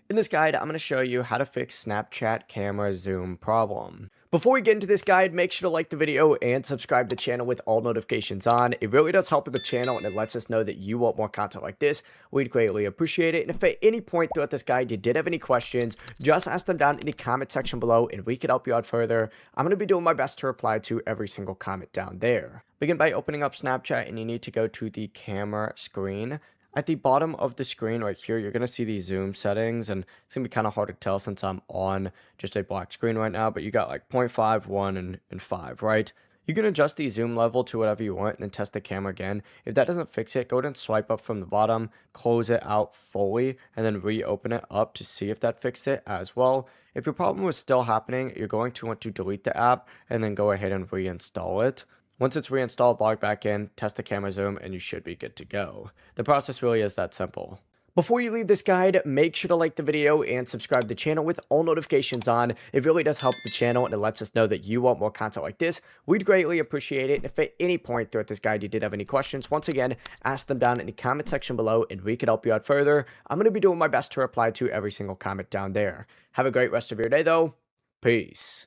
In this guide, I'm going to show you how to fix Snapchat camera zoom problem. Before we get into this guide, make sure to like the video and subscribe to the channel with all notifications on. It really does help with the channel and it lets us know that you want more content like this. We'd greatly appreciate it. And if at any point throughout this guide you did have any questions, just ask them down in the comment section below and we could help you out further. I'm going to be doing my best to reply to every single comment down there. Begin by opening up Snapchat and you need to go to the camera screen. At the bottom of the screen right here, you're going to see the zoom settings, and it's going to be kind of hard to tell since I'm on just a black screen right now, but you got like 0.5, 1, and 5, right? You can adjust the zoom level to whatever you want and then test the camera again. If that doesn't fix it, go ahead and swipe up from the bottom, close it out fully, and then reopen it up to see if that fixed it as well. If your problem was still happening, you're going to want to delete the app and then go ahead and reinstall it. Once it's reinstalled, log back in, test the camera zoom, and you should be good to go. The process really is that simple. Before you leave this guide, make sure to like the video and subscribe to the channel with all notifications on. It really does help the channel and it lets us know that you want more content like this. We'd greatly appreciate it. And if at any point throughout this guide you did have any questions, once again, ask them down in the comment section below and we could help you out further. I'm going to be doing my best to reply to every single comment down there. Have a great rest of your day though. Peace.